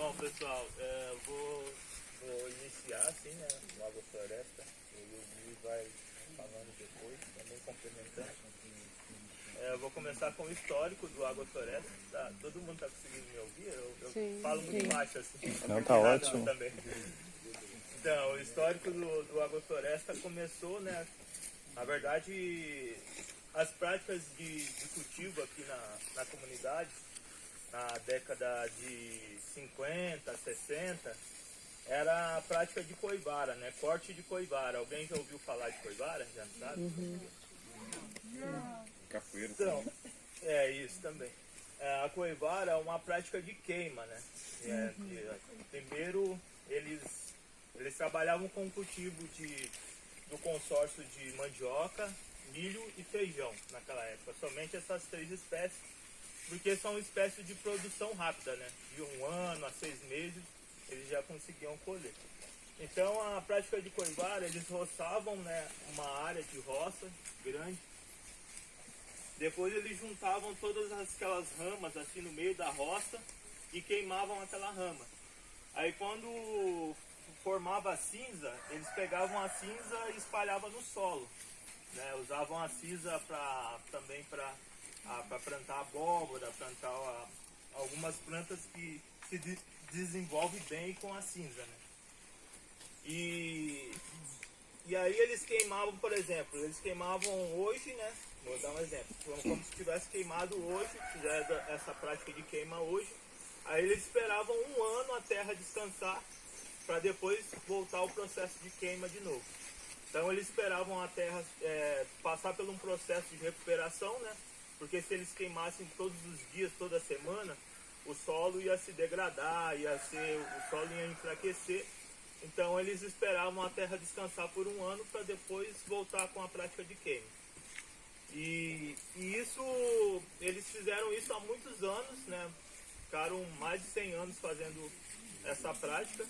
Bom, pessoal, vou iniciar assim, né, no Agrofloresta, e o Gui vai falando depois, também complementando. Vou começar com o histórico do Agrofloresta. Tá, todo mundo está conseguindo me ouvir? Eu falo muito baixo assim. Não, tá ótimo. Também. Então, o histórico do Agrofloresta começou, né, na verdade, as práticas de cultivo aqui na comunidade, na década de 50, 60, era a prática de coivara, né? Corte de coivara. Alguém já ouviu falar de coivara? Já sabe? Capoeira. Então, isso também. A coivara é uma prática de queima, né? Primeiro, eles trabalhavam com o cultivo do consórcio de mandioca, milho e feijão naquela época. Somente essas três espécies, porque são espécies de produção rápida, né? De 1 ano a 6 meses, eles já conseguiam colher. Então, a prática de coivara, eles roçavam, né, uma área de roça grande. Depois eles juntavam todas aquelas ramas assim no meio da roça e queimavam aquela rama. Aí quando formava a cinza, eles pegavam a cinza e espalhavam no solo, né? Usavam a cinza também para plantar abóbora, plantar algumas plantas que se desenvolvem bem com a cinza, né? E aí eles queimavam, por exemplo, eles queimavam hoje, né? Vou dar um exemplo, como se tivesse queimado hoje, fizeram essa prática de queima hoje. Aí eles esperavam 1 ano a terra descansar para depois voltar ao processo de queima de novo. Então eles esperavam a terra passar por um processo de recuperação, né? Porque se eles queimassem todos os dias, toda semana, o solo ia se degradar, o solo ia enfraquecer. Então eles esperavam a terra descansar por 1 ano para depois voltar com a prática de queima. E isso, eles fizeram isso há muitos anos, né? Ficaram mais de 100 anos fazendo essa prática.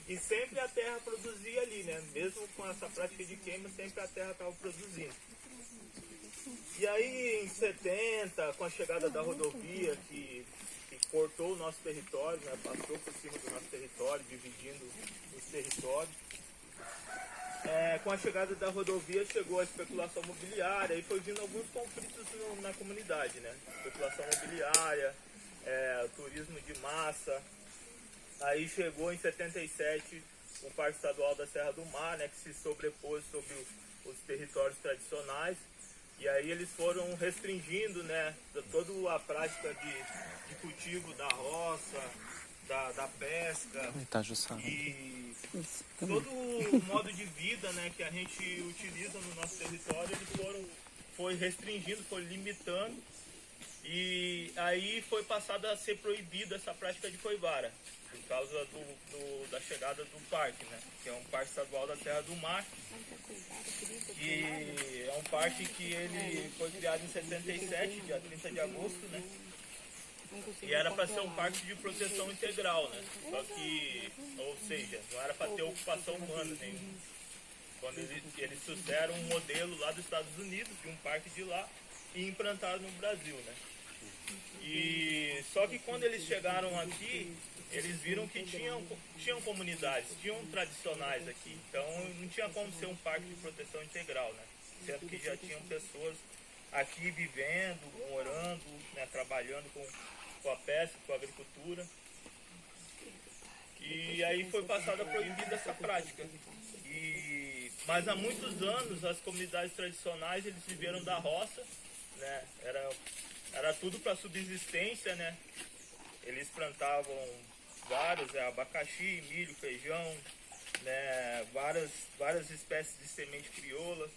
E sempre a terra produzia ali, né? Mesmo com essa prática de queima, sempre a terra estava produzindo. E aí em 70, com a chegada da rodovia que cortou o nosso território, né? Passou por cima do nosso território, dividindo os territórios. Com a chegada da rodovia chegou a especulação imobiliária e foi vindo alguns conflitos na comunidade, né? Especulação imobiliária, turismo de massa. Aí chegou em 77 o Parque Estadual da Serra do Mar, né? Que se sobrepôs sobre os territórios tradicionais. E aí eles foram restringindo, né, toda a prática de cultivo da roça, da pesca e todo o modo de vida, né, que a gente utiliza no nosso território, foi restringindo, foi limitando, e aí foi passada a ser proibida essa prática de coivara, por causa da chegada do parque, né, que é um parque estadual da Serra do Mar. E é um parque que ele foi criado em 77, dia 30 de agosto, né? E era para ser um parque de proteção integral, né? Só que, ou seja, não era para ter ocupação humana nenhuma. Quando eles trouxeram um modelo lá dos Estados Unidos, de um parque de lá, e implantaram no Brasil, né? E só que quando eles chegaram aqui, eles viram que tinham comunidades, tinham tradicionais aqui. Então não tinha como ser um parque de proteção integral, né? Sendo que já tinham pessoas aqui vivendo, morando, né, trabalhando com a pesca, com a agricultura. E aí foi passada a proibir essa prática. Mas há muitos anos as comunidades tradicionais eles viveram da roça, né? Era tudo para subsistência, né? Eles plantavam abacaxi, milho, feijão, né? Várias espécies de semente crioula,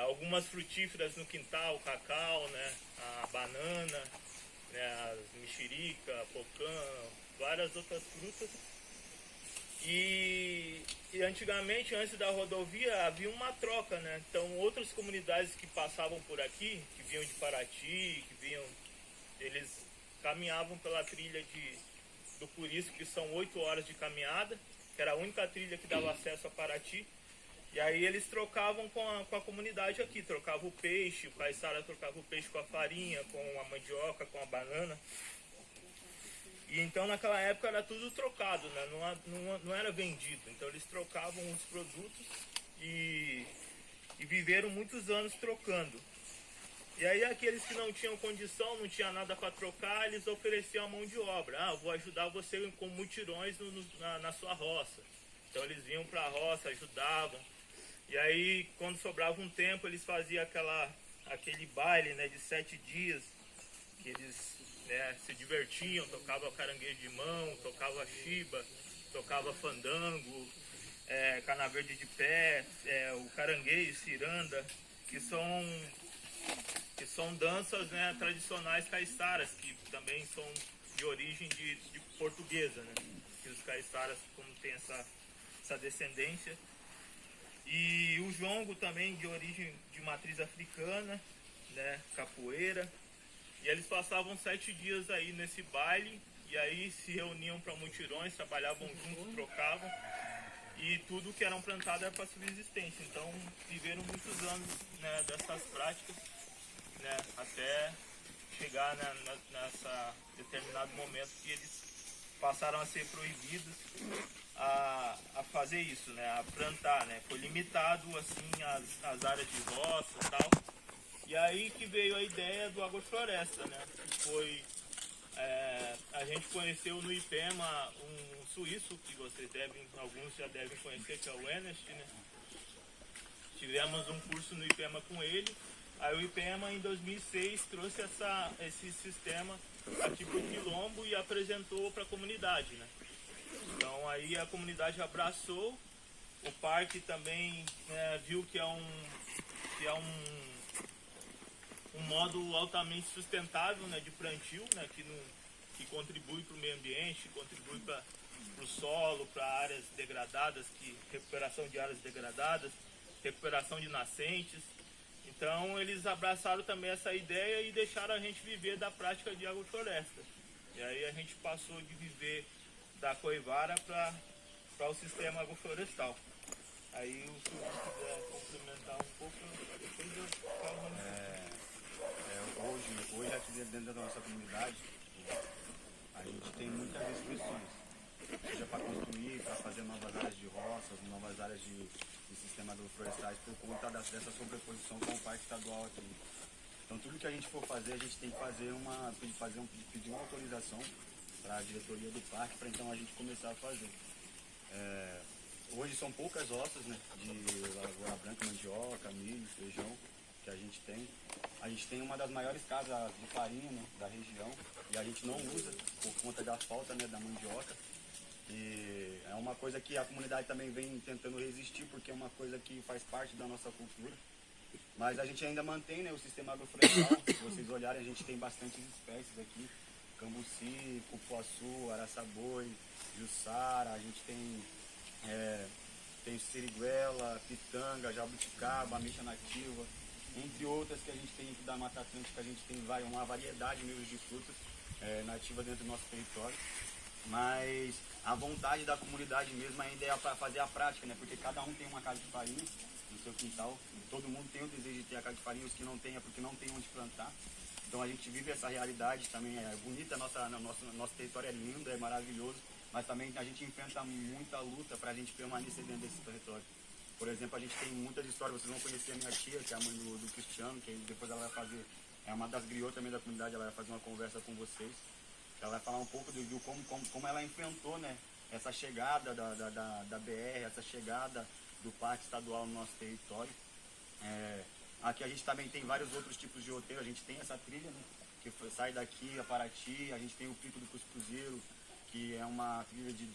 algumas frutíferas no quintal, cacau, né? A banana, né? As mexerica, pocã, várias outras frutas. E antigamente, antes da rodovia, havia uma troca, né? Então, outras comunidades que passavam por aqui, que vinham de Paraty, eles caminhavam pela trilha do Purisco, que são 8 horas de caminhada, que era a única trilha que dava acesso a Paraty. E aí eles trocavam com a comunidade aqui, trocavam o peixe, o caiçara trocava o peixe com a farinha, com a mandioca, com a banana. E então naquela época era tudo trocado, né? Não era vendido. Então eles trocavam os produtos e viveram muitos anos trocando. E aí aqueles que não tinham condição, não tinha nada para trocar, eles ofereciam a mão de obra. Ah, vou ajudar você com mutirões na sua roça. Então eles vinham para a roça, ajudavam. E aí quando sobrava um tempo eles faziam aquele baile, né, de 7 dias, que eles, né, se divertiam, tocava caranguejo de mão, tocava chiba, tocava fandango, cana verde de pé, o caranguejo, ciranda, que são danças, né, tradicionais caiçaras, que também são de origem de portuguesa, né? Que os caiçaras, como tem essa descendência. E o jongo também de origem de matriz africana, né, capoeira. E eles passavam 7 dias aí nesse baile, e aí se reuniam para mutirões, trabalhavam juntos, trocavam, e tudo que eram plantado era para subsistência. Então viveram muitos anos, né, dessas práticas, né, até chegar, né, nessa determinado momento que eles passaram a ser proibidos a fazer isso, né, a plantar, né, foi limitado assim as áreas de roça e tal. E aí que veio a ideia do agrofloresta, né, que foi a gente conheceu no IPEMA um suíço que alguns já devem conhecer, que é o Ernest, né. Tivemos um curso no IPEMA com ele. Aí o IPEMA em 2006 trouxe esse sistema aqui para o Quilombo e apresentou para a comunidade, né? Então aí a comunidade abraçou, o parque também, né, viu que é um modo altamente sustentável, né, de plantio, né, que contribui para o meio ambiente, contribui para o solo, para áreas degradadas, recuperação de áreas degradadas, recuperação de nascentes. Então eles abraçaram também essa ideia e deixaram a gente viver da prática de agrofloresta. E aí a gente passou de viver da coivara para o sistema agroflorestal. Aí o senhor quiser complementar um pouco, depois eu falo. Hoje aqui dentro da nossa comunidade, a gente tem muitas restrições. Seja para construir, para fazer novas áreas de roças, novas áreas de sistema agroflorestais, por conta dessa sobreposição com o Parque Estadual aqui. Então tudo que a gente for fazer, a gente tem que pedir uma autorização para a diretoria do parque, para então a gente começar a fazer. Hoje são poucas roças, né, de lavoura branca, mandioca, milho, feijão, que a gente tem. A gente tem uma das maiores casas de farinha, né, da região, e a gente não usa por conta da falta, né, da mandioca. E é uma coisa que a comunidade também vem tentando resistir, porque é uma coisa que faz parte da nossa cultura. Mas a gente ainda mantém, né, o sistema agroflorestal. Se vocês olharem, a gente tem bastantes espécies aqui. Cambuci, cupuaçu, araçaboi, jussara, a gente tem siriguela, pitanga, jabuticaba, ameixa nativa, entre outras que a gente tem aqui da Mata Atlântica. A gente tem uma variedade mesmo de frutas nativa dentro do nosso território. Mas a vontade da comunidade mesmo ainda é para fazer a prática, né? Porque cada um tem uma casa de farinha no seu quintal, todo mundo tem o desejo de ter a casa de farinha, os que não tem é porque não tem onde plantar. Então a gente vive essa realidade também, é bonita, nosso território é lindo, é maravilhoso, mas também a gente enfrenta muita luta para a gente permanecer dentro desse território. Por exemplo, a gente tem muitas histórias, vocês vão conhecer a minha tia, que é a mãe do Cristiano, que depois ela vai fazer, é uma das griotas também da comunidade, ela vai fazer uma conversa com vocês. Ela vai falar um pouco de como ela enfrentou, né, essa chegada da BR, essa chegada do Parque Estadual no nosso território. Aqui a gente também tem vários outros tipos de roteiro. A gente tem essa trilha, né, que sai daqui a Paraty. A gente tem o Pico do Cuscuzeiro, que é uma trilha de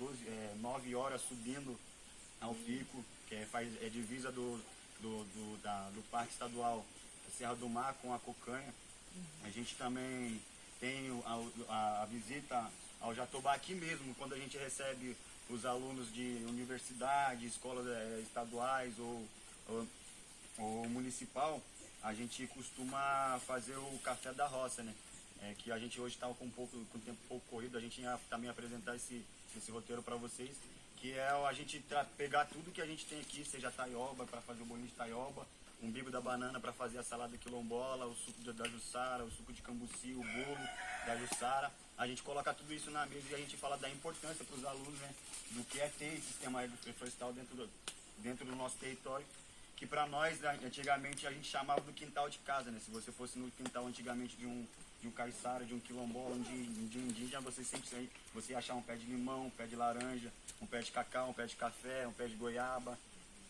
9 horas subindo ao pico, que é divisa do Parque Estadual Serra do Mar com a Cocanha. A gente também tem a visita ao Jatobá aqui mesmo, quando a gente recebe os alunos de universidade, escolas estaduais ou municipal. A gente costuma fazer o café da roça, né? Que a gente hoje está com o tempo um pouco corrido, a gente ia também apresentar esse roteiro para vocês, que é a gente pegar tudo que a gente tem aqui, seja taioba para fazer o bolinho de taioba, umbigo da banana para fazer a salada quilombola, o suco da jussara, o suco de cambuci, o bolo da jussara, a gente coloca tudo isso na mesa e a gente fala da importância para os alunos, né, do que é ter esse sistema agroflorestal dentro do nosso território, que para nós, antigamente, a gente chamava do quintal de casa, né? Se você fosse no quintal antigamente de um caiçara, de um quilombola, de um indígena, você ia achar um pé de limão, um pé de laranja, um pé de cacau, um pé de café, um pé de goiaba,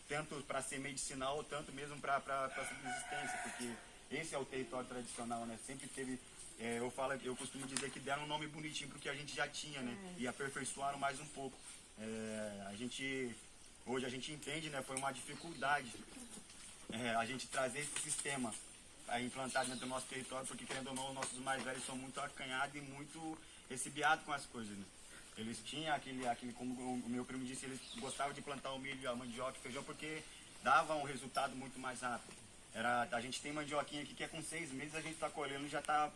tanto para ser medicinal, ou tanto mesmo para subsistência, porque esse é o território tradicional, né? Sempre teve, eu costumo dizer que deram um nome bonitinho porque a gente já tinha, né? E aperfeiçoaram mais um pouco. Hoje a gente entende, né? Foi uma dificuldade a gente trazer esse sistema a implantar dentro do nosso território, porque querendo ou não, nossos mais velhos são muito acanhados e muito recebiados com as coisas, né? Eles tinham aquele, como o meu primo disse, eles gostavam de plantar o milho, a mandioca e feijão porque dava um resultado muito mais rápido. A gente tem mandioquinha aqui que é com 6 meses a gente está colhendo e já está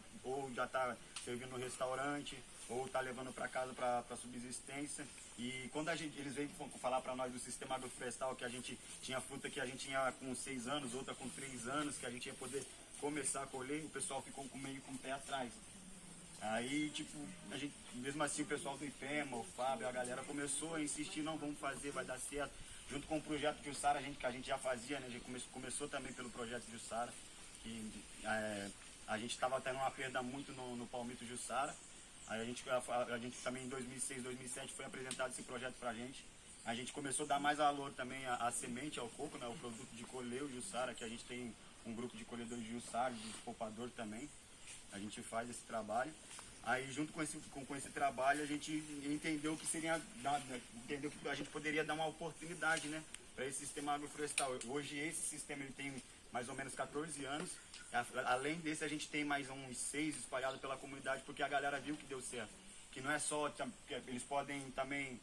servindo no restaurante, ou está levando para casa para subsistência. E quando eles veio falar para nós do sistema agroflorestal, que a gente tinha fruta que a gente tinha com 6 anos, outra com 3 anos, que a gente ia poder começar a colher, o pessoal ficou meio com o pé atrás. Aí, tipo, mesmo assim o pessoal do IPEMA, o Fábio, a galera começou a insistir, não, vamos fazer, vai dar certo. Junto com o projeto de Jussara, que a gente já fazia, né? A gente começou também pelo projeto de Jussara, que a gente estava tendo uma perda muito no Palmito Jussara. Aí a gente também em 2006, 2007 foi apresentado esse projeto pra gente. A gente começou a dar mais valor também à semente, ao coco, né? O produto de colher, o Jussara, que a gente tem um grupo de colhedores de Jussara, de poupador também. A gente faz esse trabalho. Aí junto com esse trabalho a gente entendeu que entendeu que a gente poderia dar uma oportunidade, né, para esse sistema agroflorestal. Hoje esse sistema ele tem mais ou menos 14 anos. Além desse a gente tem mais uns 6 espalhados pela comunidade, porque a galera viu que deu certo. Que não é só, eles podem também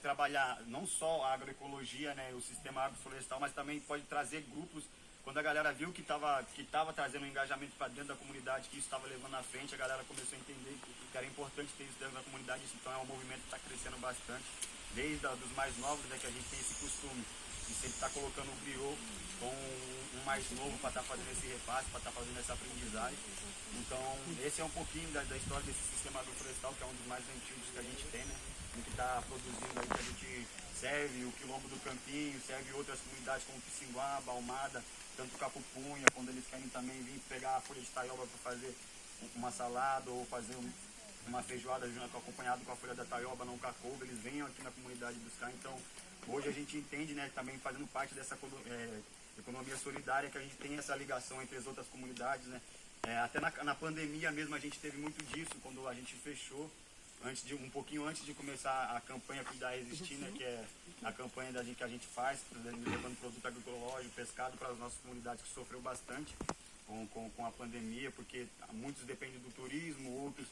trabalhar não só a agroecologia, né, o sistema agroflorestal, mas também pode trazer grupos. Quando a galera viu que estava trazendo um engajamento para dentro da comunidade, que isso estava levando à frente, a galera começou a entender que era importante ter isso dentro da comunidade. Então é um movimento que está crescendo bastante, desde dos mais novos, né, que a gente tem esse costume de sempre estar colocando o griot com um mais novo para estar fazendo esse repasse, para estar fazendo essa aprendizagem. Então esse é um pouquinho da história desse sistema agroflorestal, que é um dos mais antigos que a gente tem, né, que está produzindo aí, que a gente serve o Quilombo do Campinho, serve outras comunidades como Pissinguaba, Almada, tanto Capupunha, quando eles querem também vir pegar a folha de taioba para fazer uma salada ou fazer uma feijoada acompanhado com a folha da taioba, não com a couve, eles vêm aqui na comunidade buscar. Então hoje a gente entende, né, também fazendo parte dessa economia solidária, que a gente tem essa ligação entre as outras comunidades, né. Até na pandemia mesmo a gente teve muito disso, quando a gente fechou, um pouquinho antes de começar a campanha Cuidar Resistir, né, que é a campanha que a gente faz, levando produto agroecológico, pescado para as nossas comunidades, que sofreu bastante com a pandemia, porque muitos dependem do turismo, outros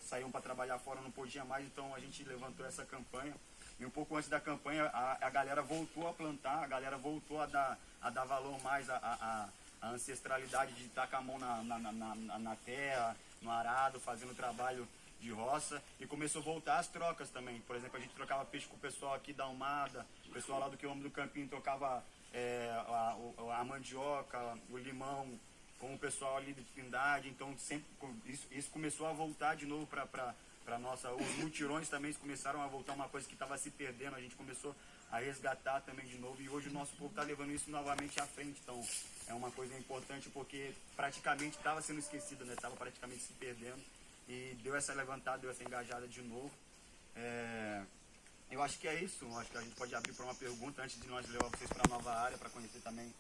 saíam para trabalhar fora, não podiam mais, então a gente levantou essa campanha. E um pouco antes da campanha, a galera voltou a plantar, a galera voltou a dar valor mais à ancestralidade de estar com a mão na terra, no arado, fazendo trabalho de roça, e começou a voltar as trocas também. Por exemplo, a gente trocava peixe com o pessoal aqui da Almada, o pessoal lá do Quilombo do Campinho trocava a mandioca, o limão com o pessoal ali de Trindade. Então sempre isso começou a voltar de novo para nossa. Os mutirões também começaram a voltar, uma coisa que estava se perdendo, a gente começou a resgatar também de novo, e hoje o nosso povo está levando isso novamente à frente. Então é uma coisa importante, porque praticamente estava sendo esquecido, né? Estava praticamente se perdendo, e deu essa levantada, deu essa engajada de novo. Eu acho que é isso. Eu acho que a gente pode abrir para uma pergunta antes de nós levar vocês para a nova área, para conhecer também